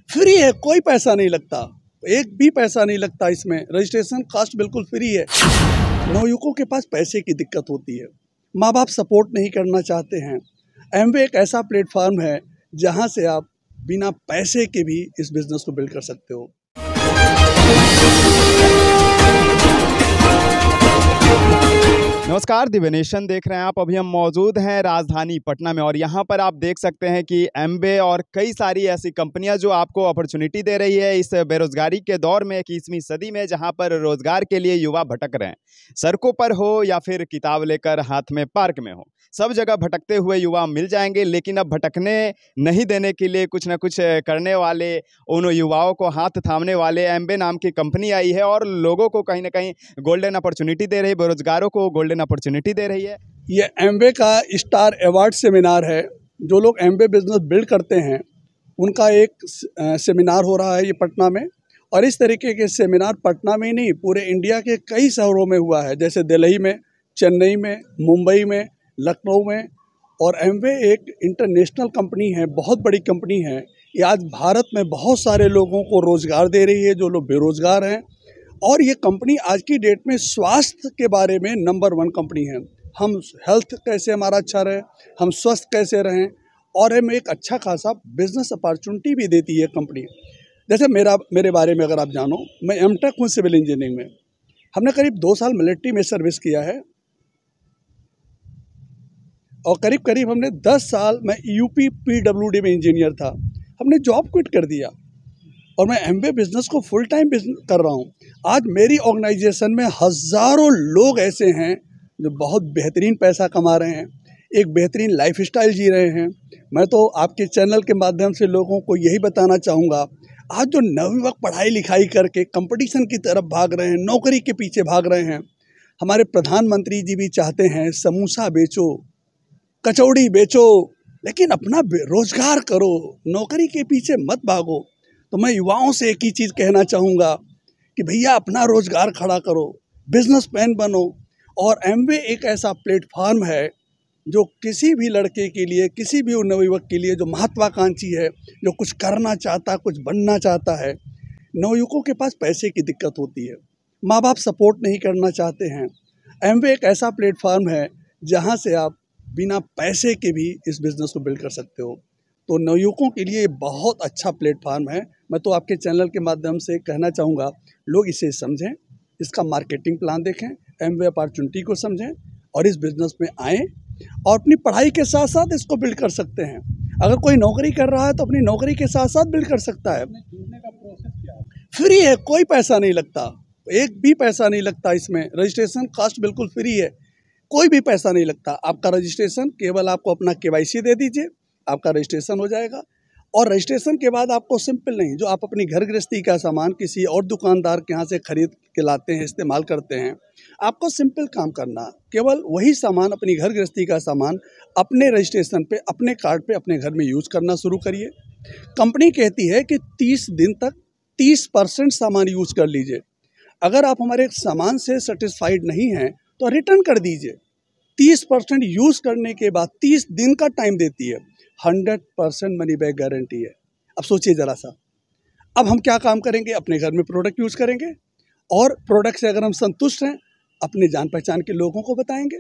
Free है, कोई पैसा नहीं लगता, एक भी पैसा नहीं लगता इसमें। रजिस्ट्रेशन कास्ट बिल्कुल फ्री है। नवयुवकों के पास पैसे की दिक्कत होती है, माँ बाप सपोर्ट नहीं करना चाहते हैं। एमवे एक ऐसा प्लेटफॉर्म है जहाँ से आप बिना पैसे के भी इस बिजनेस को बिल्ड कर सकते हो। नमस्कार, दिव्य नेशन देख रहे हैं आप। अभी हम मौजूद हैं राजधानी पटना में और यहाँ पर आप देख सकते हैं कि एमवे और कई सारी ऐसी कंपनियां जो आपको अपॉर्चुनिटी दे रही है इस बेरोजगारी के दौर में, 21वीं सदी में, जहाँ पर रोजगार के लिए युवा भटक रहे हैं। सड़कों पर हो या फिर किताब लेकर हाथ में पार्क में हो, सब जगह भटकते हुए युवा मिल जाएंगे। लेकिन अब भटकने नहीं देने के लिए कुछ ना कुछ करने वाले, उन युवाओं को हाथ थामने वाले एमवे नाम की कंपनी आई है और लोगों को कहीं ना कहीं गोल्डन अपॉर्चुनिटी दे रही है, बेरोजगारों को गोल्डन अपॉर्चुनिटी दे रही है। ये एमवे का स्टार अवार्ड सेमिनार है। जो लोग एमवे बिजनेस बिल्ड करते हैं उनका एक सेमिनार हो रहा है ये पटना में। और इस तरीके के सेमिनार पटना में ही नहीं, पूरे इंडिया के कई शहरों में हुआ है, जैसे दिल्ली में, चेन्नई में, मुंबई में, लखनऊ में। और एमवे एक इंटरनेशनल कंपनी है, बहुत बड़ी कंपनी है। ये आज भारत में बहुत सारे लोगों को रोज़गार दे रही है जो लोग बेरोज़गार हैं। और ये कंपनी आज की डेट में स्वास्थ्य के बारे में नंबर 1 कंपनी है। हम हेल्थ कैसे हमारा अच्छा रहे, हम स्वस्थ कैसे रहें, और हमें एक अच्छा खासा बिजनेस अपॉर्चुनिटी भी देती है कंपनी। जैसे मेरे बारे में अगर आप जानो, मैं एमटेक हूँ सिविल इंजीनियरिंग में। हमने करीब 2 साल मिलिट्री में सर्विस किया है और करीब हमने 10 साल मैं यूपी पीडब्ल्यूडी में इंजीनियर था। हमने जॉब क्विट कर दिया और मैं एमवे बिजनेस को फुल टाइम बिजनेस कर रहा हूँ। आज मेरी ऑर्गेनाइजेशन में हज़ारों लोग ऐसे हैं जो बहुत बेहतरीन पैसा कमा रहे हैं, एक बेहतरीन लाइफस्टाइल जी रहे हैं। मैं तो आपके चैनल के माध्यम से लोगों को यही बताना चाहूँगा, आज जो नवयुवक पढ़ाई लिखाई करके कंपटीशन की तरफ भाग रहे हैं, नौकरी के पीछे भाग रहे हैं, हमारे प्रधानमंत्री जी भी चाहते हैं समोसा बेचो, कचौड़ी बेचो, लेकिन अपना रोजगार करो, नौकरी के पीछे मत भागो। तो मैं युवाओं से एक ही चीज़ कहना चाहूँगा कि भैया अपना रोजगार खड़ा करो, बिजनेसमैन बनो। और एमवे एक ऐसा प्लेटफॉर्म है जो किसी भी लड़के के लिए, किसी भी नवयुवक के लिए जो महत्वाकांक्षी है, जो कुछ करना चाहता, कुछ बनना चाहता है। नवयुवकों के पास पैसे की दिक्कत होती है, माँ बाप सपोर्ट नहीं करना चाहते हैं। एमवे एक ऐसा प्लेटफॉर्म है जहाँ से आप बिना पैसे के भी इस बिज़नेस को बिल्ड कर सकते हो। तो नवयुवकों के लिए बहुत अच्छा प्लेटफॉर्म है। मैं तो आपके चैनल के माध्यम से कहना चाहूँगा, लोग इसे समझें, इसका मार्केटिंग प्लान देखें, एमवे अपॉर्चुनिटी को समझें और इस बिज़नेस में आएँ और अपनी पढ़ाई के साथ साथ इसको बिल्ड कर सकते हैं। अगर कोई नौकरी कर रहा है तो अपनी नौकरी के साथ साथ बिल्ड कर सकता है। जुड़ने का प्रोसेस क्या है? फ्री है, कोई पैसा नहीं लगता, एक भी पैसा नहीं लगता इसमें। रजिस्ट्रेशन कास्ट बिल्कुल फ्री है, कोई भी पैसा नहीं लगता। आपका रजिस्ट्रेशन, केवल आपको अपना केवाईसी दे दीजिए, आपका रजिस्ट्रेशन हो जाएगा। और रजिस्ट्रेशन के बाद आपको सिंपल नहीं, जो आप अपनी घर गृहस्थी का सामान किसी और दुकानदार के यहाँ से खरीद के लाते हैं, इस्तेमाल करते हैं, आपको सिंपल काम करना, केवल वही सामान, अपनी घर गृहस्थी का सामान अपने रजिस्ट्रेशन पे, अपने कार्ड पे, अपने घर में यूज़ करना शुरू करिए। कंपनी कहती है कि 30 दिन तक 30% सामान यूज़ कर लीजिए। अगर आप हमारे सामान से सेटिस्फाइड नहीं हैं तो रिटर्न कर दीजिए। 30% यूज़ करने के बाद 30 दिन का टाइम देती है। 100% मनी बैक गारंटी है। अब सोचिए ज़रा सा, अब हम क्या काम करेंगे, अपने घर में प्रोडक्ट यूज़ करेंगे और प्रोडक्ट से अगर हम संतुष्ट हैं, अपने जान पहचान के लोगों को बताएंगे,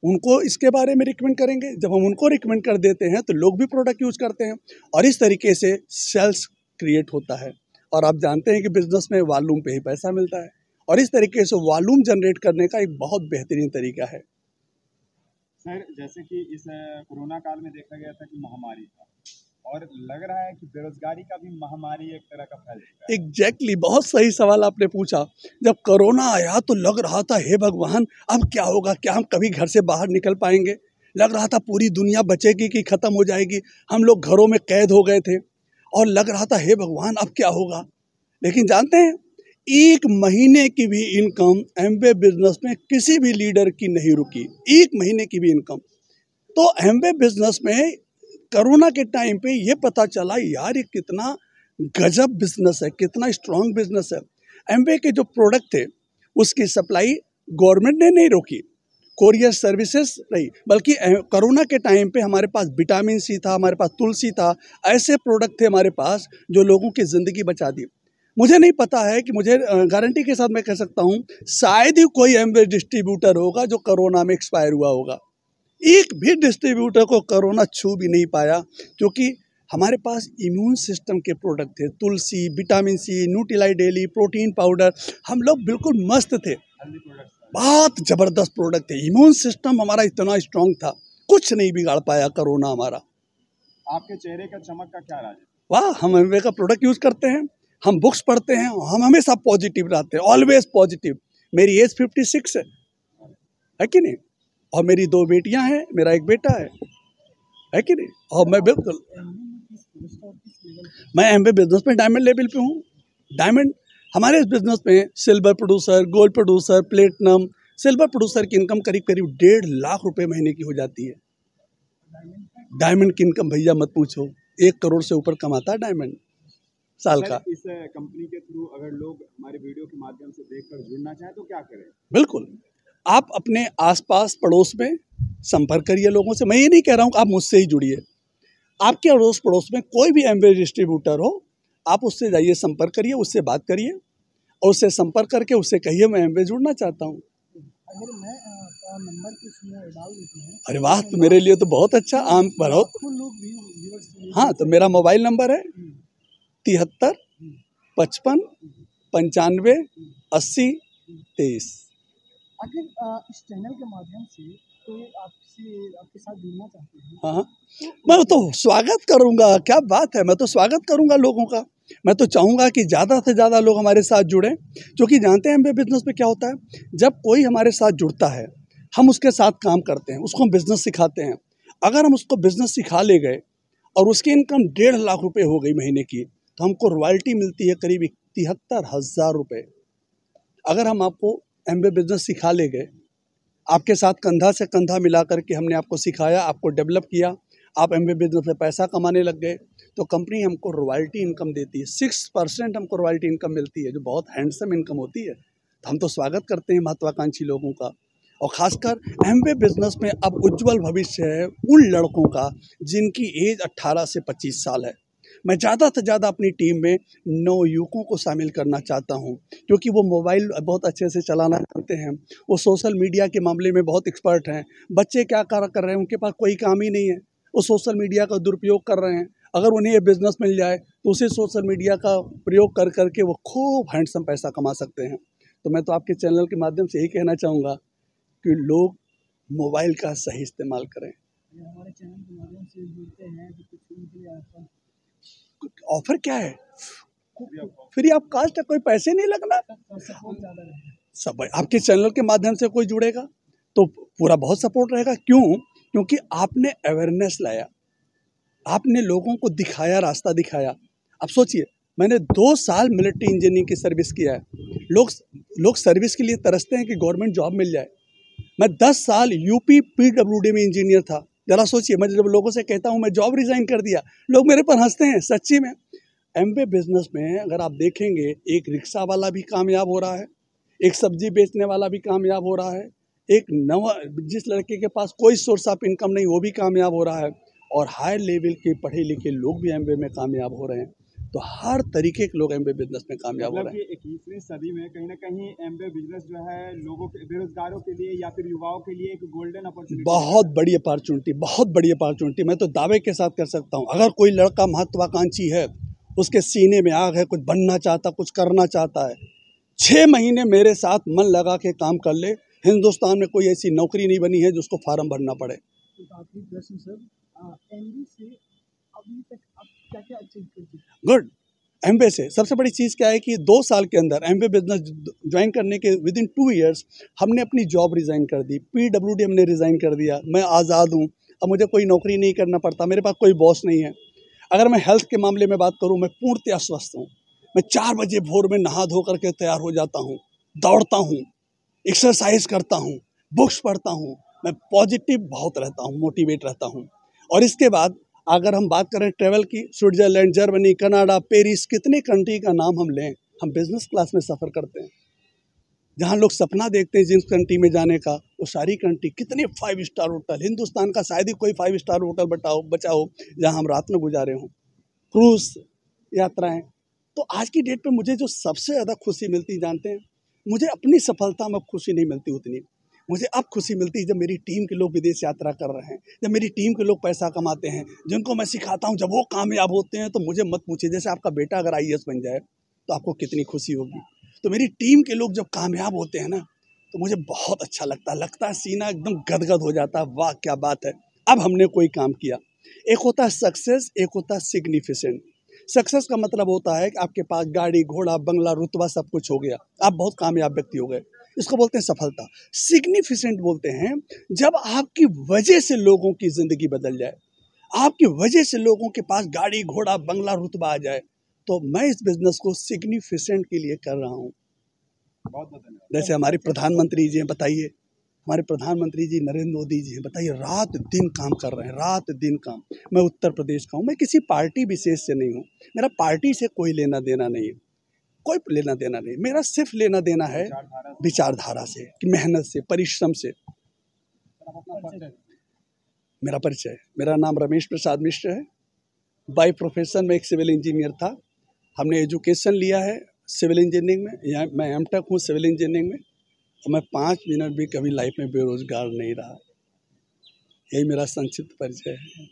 उनको इसके बारे में रिकमेंड करेंगे। जब हम उनको रिकमेंड कर देते हैं तो लोग भी प्रोडक्ट यूज़ करते हैं और इस तरीके से सेल्स क्रिएट होता है। और आप जानते हैं कि बिजनेस में वॉल्यूम पे ही पैसा मिलता है और इस तरीके से वॉल्यूम जनरेट करने का एक बहुत बेहतरीन तरीका है। सर, जैसे कि इस कोरोना काल में देखा गया था कि महामारी था और लग रहा है कि बेरोजगारी का भी महामारी एक तरह का फैल चुका है। एग्जैक्टली, बहुत सही सवाल आपने पूछा। जब कोरोना आया तो लग रहा था हे भगवान अब क्या होगा, क्या हम कभी घर से बाहर निकल पाएंगे। लग रहा था पूरी दुनिया बचेगी कि ख़त्म हो जाएगी। हम लोग घरों में कैद हो गए थे और लग रहा था हे भगवान अब क्या होगा। लेकिन जानते हैं, 1 महीने की भी इनकम एमवे बिजनेस में किसी भी लीडर की नहीं रुकी। 1 महीने की भी इनकम। तो एमवे बिजनेस में कोरोना के टाइम पे ये पता चला, यार ये कितना गजब बिजनेस है, कितना स्ट्रॉन्ग बिजनेस है। एमवे के जो प्रोडक्ट थे उसकी सप्लाई गवर्नमेंट ने नहीं रोकी, कोरियर सर्विसेज नहीं, बल्कि कोरोना के टाइम पे हमारे पास विटामिन सी था, हमारे पास तुलसी था, ऐसे प्रोडक्ट थे हमारे पास जो लोगों की ज़िंदगी बचा दी। मुझे नहीं पता है कि मुझे गारंटी के साथ मैं कह सकता हूँ शायद ही कोई एमवे डिस्ट्रीब्यूटर होगा जो कोरोना में एक्सपायर हुआ होगा। एक भी डिस्ट्रीब्यूटर को कोरोना छू भी नहीं पाया, क्योंकि हमारे पास इम्यून सिस्टम के प्रोडक्ट थे, Tulsi, vitamin C, Nutrilite daily, protein powder, हम लोग बिल्कुल मस्त थे, बहुत ज़बरदस्त प्रोडक्ट थे। इम्यून सिस्टम हमारा इतना स्ट्रांग था, कुछ नहीं बिगाड़ पाया कोरोना हमारा। आपके चेहरे का चमक का क्या राज है? वाह, हम एमवे का प्रोडक्ट यूज़ करते हैं, हम बुक्स पढ़ते हैं, हम हमेशा पॉजिटिव रहते हैं, ऑलवेज पॉजिटिव। मेरी एज 56 है कि नहीं, और मेरी 2 बेटियां हैं, मेरा 1 बेटा है कि नहीं, और मैं बिल्कुल मैं एमवे बिजनेस में डायमंड लेवल पे हूँ। डायमंड हमारे इस बिजनेस में silver producer, gold producer, platinum, silver producer की इनकम करीब करीब 1.5 लाख रुपए महीने की हो जाती है। डायमंड की इनकम भैया मत पूछो, 1 करोड़ से ऊपर कमाता है डायमंड साल का। इस कंपनी के थ्रू अगर लोग हमारे वीडियो के माध्यम से देखकर जुड़ना चाहें तो क्या करें? बिल्कुल, आप अपने आसपास पड़ोस में संपर्क करिए लोगों से। मैं ये नहीं कह रहा हूँ कि आप मुझसे ही जुड़िए, आपके अड़ोस पड़ोस में कोई भी एमवे डिस्ट्रीब्यूटर हो, आप उससे जाइए, संपर्क करिए, उससे बात करिए, और उससे संपर्क करके उससे कहिए मैं एमवे जुड़ना चाहता हूँ। अगर मैं आपका नंबर इसमें डाल देती हूँ, अरे वाह, तो मेरे लिए तो बहुत अच्छा, आम बहुत। हाँ, तो मेरा मोबाइल नंबर है 73 55 95 80 23। अगर इस चैनल के माध्यम से कोई आपके साथ जुड़ना चाहते हैं, हाँ, मैं तो स्वागत करूँगा, क्या बात है, मैं तो स्वागत करूँगा लोगों का। मैं तो चाहूँगा कि ज़्यादा से ज़्यादा लोग हमारे साथ जुड़ें, क्योंकि जानते हैं एमवे बिजनेस में क्या होता है, जब कोई हमारे साथ जुड़ता है, हम उसके साथ काम करते हैं, उसको हम बिज़नेस सिखाते हैं। अगर हम उसको बिज़नेस सिखा ले गए और उसकी इनकम 1.5 लाख रुपए हो गई महीने की, तो हमको रॉयल्टी मिलती है करीब 73,000 रुपये। अगर हम आपको एमवे बिजनेस सिखा ले गए, आपके साथ कंधा से कंधा मिला करके हमने आपको सिखाया, आपको डेवलप किया, आप एमवे बिजनेस में पैसा कमाने लग गए, तो कंपनी हमको रॉयल्टी इनकम देती है। 6% हमको रॉयल्टी इनकम मिलती है, जो बहुत हैंडसम इनकम होती है। तो हम तो स्वागत करते हैं महत्वाकांक्षी लोगों का, और ख़ासकर एमवे बिजनेस में अब उज्जवल भविष्य है उन लड़कों का जिनकी एज 18 से 25 साल है। मैं ज़्यादा से ज़्यादा अपनी टीम में नवयुवकों को शामिल करना चाहता हूं, क्योंकि वो मोबाइल बहुत अच्छे से चलाना जानते हैं, वो सोशल मीडिया के मामले में बहुत एक्सपर्ट हैं। बच्चे क्या कर रहे हैं, उनके पास कोई काम ही नहीं है, वो सोशल मीडिया का दुरुपयोग कर रहे हैं। अगर उन्हें ये बिज़नेस मिल जाए तो उसे सोशल मीडिया का प्रयोग कर करके वो खूब हैंडसम पैसा कमा सकते हैं। तो मैं तो आपके चैनल के माध्यम से यही कहना चाहूँगा कि लोग मोबाइल का सही इस्तेमाल करें। हमारे चैनल के माध्यम से जुड़ते हैं तो कुछ उनके लिए ऑफर क्या है, फ्री ऑफ कास्ट है, कोई पैसे नहीं लगना, सपोर्ट ज़्यादा रहेगा। सब आपके चैनल के माध्यम से कोई जुड़ेगा तो पूरा बहुत सपोर्ट रहेगा। क्यों? क्योंकि आपने अवेयरनेस लाया, आपने लोगों को दिखाया, रास्ता दिखाया। अब सोचिए, मैंने 2 साल मिलिट्री इंजीनियरिंग की सर्विस किया है। लोग सर्विस के लिए तरसते हैं कि गवर्नमेंट जॉब मिल जाए। मैं 10 साल यूपी पीडब्ल्यूडी में इंजीनियर था। ज़रा सोचिए, मैं जब लोगों से कहता हूँ मैं जॉब रिज़ाइन कर दिया, लोग मेरे पर हंसते हैं। सच्ची में एमवे बिजनेस में अगर आप देखेंगे, एक रिक्शा वाला भी कामयाब हो रहा है, एक सब्जी बेचने वाला भी कामयाब हो रहा है, एक नवा जिस लड़के के पास कोई सोर्स ऑफ इनकम नहीं वो भी कामयाब हो रहा है, और हायर लेवल के पढ़े लिखे लोग भी एमवे में कामयाब हो रहे हैं। तो हर तरीके के लोग एमवे बिजनेस में कामयाब हो रहे हैं। 21वीं सदी में कहीं ना कहीं एमवे बिजनेस जो है लोगों के, बेरोजगारों के लिए या फिर युवाओं के लिए एक गोल्डन अपॉर्चुनिटी, बहुत बड़ी अपॉर्चुनिटी, बहुत बड़ी अपॉर्चुनिटी। मैं तो दावे के साथ कर सकता हूँ, अगर कोई लड़का महत्वाकांक्षी है, उसके सीने में आग है, कुछ बनना चाहता, कुछ करना चाहता है, 6 महीने मेरे साथ मन लगा के काम कर ले, हिंदुस्तान में कोई ऐसी नौकरी नहीं बनी है जिसको फार्म भरना पड़े। आखिरी प्रश्न सर, एमवे से अभी तक आप क्या-क्या अचीव कर चुके हैं? गुड। एमवे से सबसे बड़ी चीज़ क्या है कि 2 साल के अंदर एमवे बिजनेस ज्वाइन करने के विदिन 2 ईयर्स हमने अपनी जॉब रिज़ाइन कर दी, पीडब्ल्यूडी हमने रिज़ाइन कर दिया। मैं आज़ाद हूँ, अब मुझे कोई नौकरी नहीं करना पड़ता, मेरे पास कोई बॉस नहीं है। अगर मैं हेल्थ के मामले में बात करूँ, मैं पूर्णतः स्वस्थ हूँ। मैं 4 बजे भोर में नहा धो करके तैयार हो जाता हूँ, दौड़ता हूँ, एक्सरसाइज करता हूँ, बुक्स पढ़ता हूँ, मैं पॉजिटिव बहुत रहता हूँ, मोटिवेट रहता हूँ। और इसके बाद अगर हम बात करें ट्रैवल की, स्विट्ज़रलैंड, जर्मनी, कनाडा, पेरिस, कितने कंट्री का नाम हम लें, हम बिज़नेस क्लास में सफ़र करते हैं। जहाँ लोग सपना देखते हैं जिस कंट्री में जाने का, वो सारी कंट्री, कितने 5 स्टार होटल, हिंदुस्तान का शायद ही कोई 5 स्टार होटल बचा हो जहाँ हम रात में गुजारे हों, क्रूज यात्राएं। तो आज की डेट पे मुझे जो सबसे ज़्यादा खुशी मिलती, जानते हैं, मुझे अपनी सफलता में खुशी नहीं मिलती उतनी, मुझे अब खुशी मिलती है जब मेरी टीम के लोग विदेश यात्रा कर रहे हैं, जब मेरी टीम के लोग पैसा कमाते हैं, जिनको मैं सिखाता हूँ, जब वो कामयाब होते हैं तो मुझे मत पूछिए। जैसे आपका बेटा अगर IAS बन जाए तो आपको कितनी खुशी होगी, तो मेरी टीम के लोग जब कामयाब होते हैं ना तो मुझे बहुत अच्छा लगता है, सीना एकदम गदगद हो जाता है, वाह क्या बात है, अब हमने कोई काम किया। एक होता है सक्सेस, एक होता है सिग्निफिकेंट। सक्सेस का मतलब होता है कि आपके पास गाड़ी घोड़ा बंगला रुतबा सब कुछ हो गया, आप बहुत कामयाब व्यक्ति हो गए, इसको बोलते हैं सफलता। सिग्निफिकेंट बोलते हैं जब आपकी वजह से लोगों की ज़िंदगी बदल जाए, आपकी वजह से लोगों के पास गाड़ी घोड़ा बंगला रुतबा आ जाए। तो मैं इस बिज़नेस को सिग्निफिकेंट के लिए कर रहा हूँ। बहुत बहुत धन्यवाद। जैसे हमारे प्रधानमंत्री जी हैं, बताइए, हमारे प्रधानमंत्री जी नरेंद्र मोदी जी हैं, बताइए, रात दिन काम कर रहे हैं, रात दिन काम। मैं उत्तर प्रदेश का हूँ, मैं किसी पार्टी विशेष से नहीं हूँ, मेरा पार्टी से कोई लेना देना नहीं है, कोई लेना देना नहीं, मेरा सिर्फ लेना देना है विचारधारा से, कि मेहनत से, परिश्रम से। मेरा परिचय, मेरा नाम रमेश प्रसाद मिश्र है। बाय प्रोफेशन में एक सिविल इंजीनियर था। हमने एजुकेशन लिया है सिविल इंजीनियरिंग में, यहाँ मैं M.Tech हूँ सिविल इंजीनियरिंग में, और मैं 5 मिनट भी कभी लाइफ में बेरोजगार नहीं रहा। यही मेरा संक्षिप्त परिचय है।